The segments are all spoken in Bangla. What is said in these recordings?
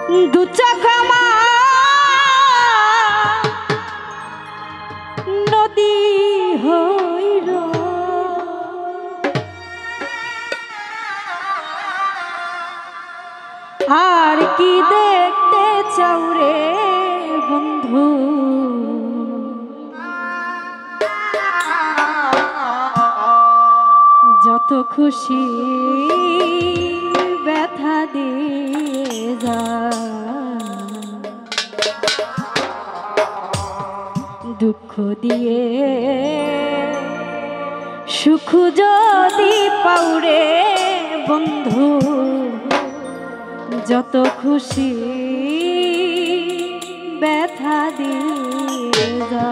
দু চাকা নদী হইল আর কি দেখতে চাও রে বন্ধু যত খুশি ব্যথা দিয়ে যা দুঃখ দিয়ে সুখ যদি পাউরে বন্ধু যত খুশি ব্যথা দিয়ে যা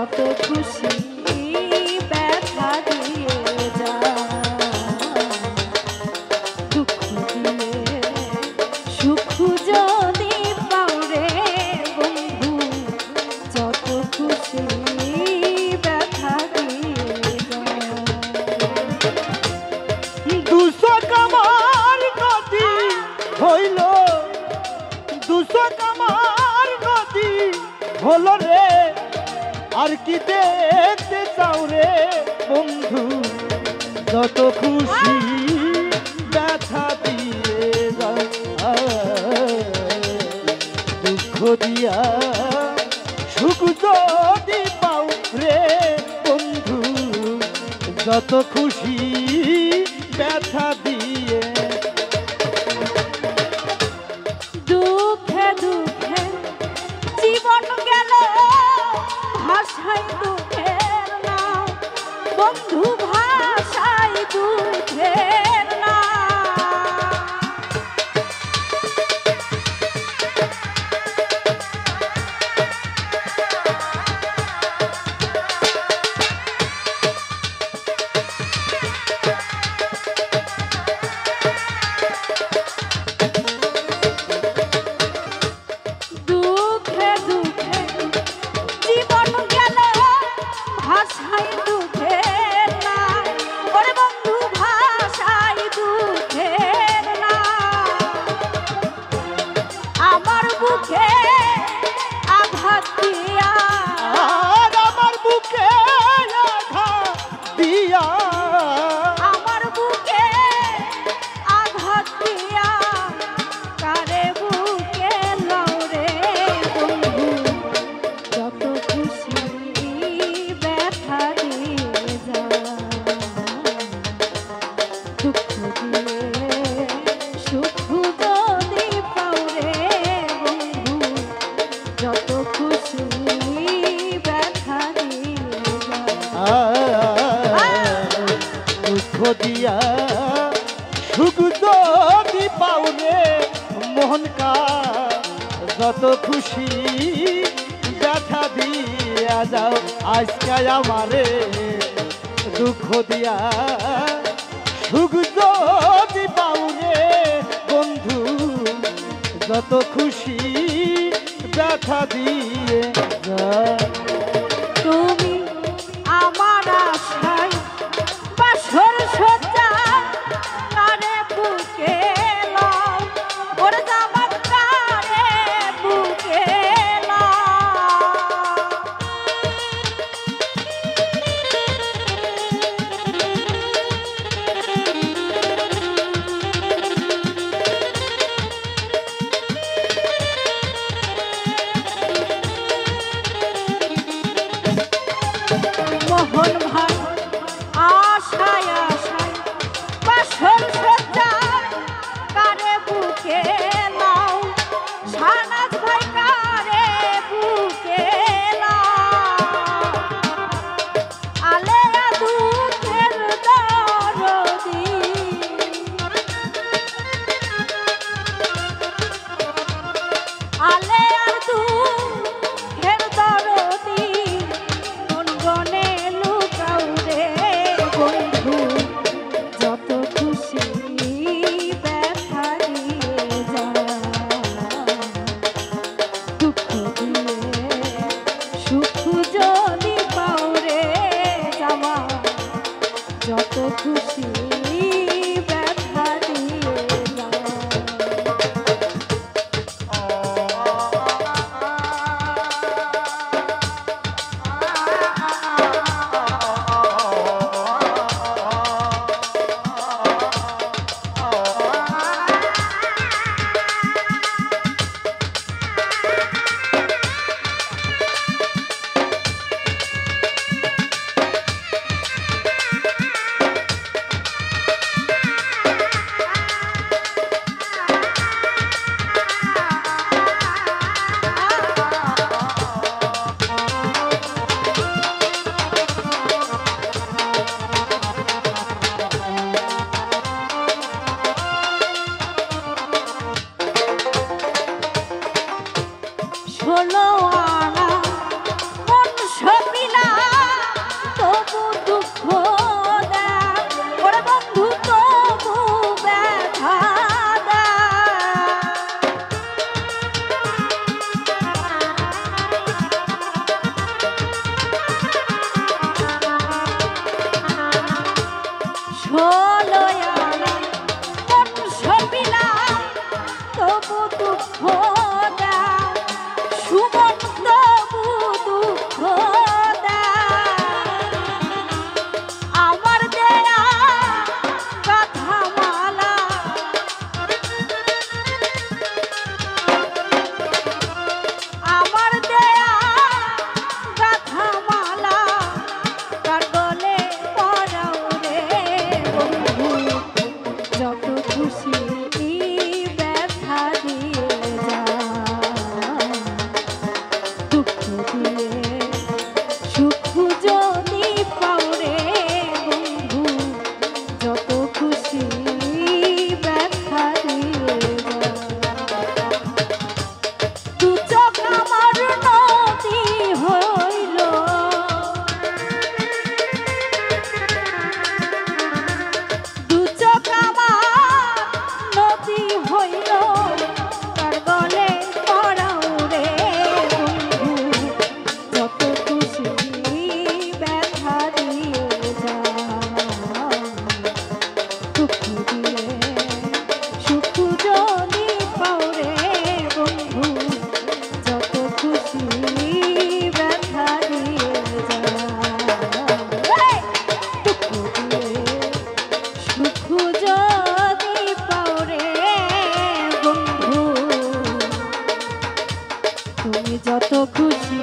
যত খুশি ব্যথা দিয়ে যা দুঃখ দিয়ে সুখ যদি পাউরে বন্ধু যত খুশি ব্যথা দিয়ে যা দুশো কামার নদী হইল দুশো কামার নদী হলো রে আর কি দেখতে চাও রে বন্ধু যত খুশি ব্যথা দিয়ে যা দুঃখ দিয়া সুখ যদি পাও রে বন্ধু যত খুশি ব্যথা দিয়ে দুঃখে দুঃখে জীবন গেল ভাষায় দুঃখের নাম বন্ধু ভাষায় দুঃখের নাম দুঃখে দুঃখে বুকে আঘাত দিয়া আর আমার বুকে আঘাত দিয়া আমার বুকে আঘাত দিয়া কারে বুকে লড়ে বন্ধু যত খুশি ব্যথা দিয়ে যা দুঃখ দিয়ে সুখ যদি পাওরে বন্ধু যত খুশি ব্যথা দিয়ে যা দুঃখ দিয়া সুখ যদি পাওরে মোহন কা যত খুশি ব্যথা দিয়া যাও আজকে আমারে দুঃখ দিয়া সুখ যদি পাওরে বন্ধু যত খুশি ব্যথা দিয়ে যা তুমি আমার আশায় বাসর সজ্জা কারে বুকে লাও ওরে জামাত কারে বুকে মোহন ভাই আশায় আশায় বাসর সজ্জা কারে বুকে লাও শাহনাজ ভাই কারে বুকে লাও আলেয়া দুঃখের দরদি আলেয়ার দুঃখের দরদি কোন গনে লুকাও রে বন্ধু যত খুশি ব্যথা দিয়ে যা দুঃখ দিয়ে সুখ যদি পাও রে যাওয়া যত খুশি ব্যথা দিয়ে যা ষোলো আনা মন সপিলা তবু দুঃখ দেয় ওরে বন্ধু তবু ব্যথা ষোলো আনা মন সপিলা তবু দুঃখ দেয় সুমন তবু দুঃখ দেয় আমার দেয়া কথা মালা আমার দেয়া কথা মালা কার গলে পরাও রে বন্ধু যত খুশি ব্যথা দিয়ে যা দুঃখ দিয়ে সুখ যদি পাওরে বন্ধু যত খুশি ব্যথা দিয়ে দু চোখ আমার নদী হইল দু চোখ আমার নদী হইল তার গলে পড়াও রে বন্ধু যত খুশি ব্যথা দিয়ে যা দুঃখ দিয়ে সুখ যদি পাও রে বন্ধু তুমি যত খুশি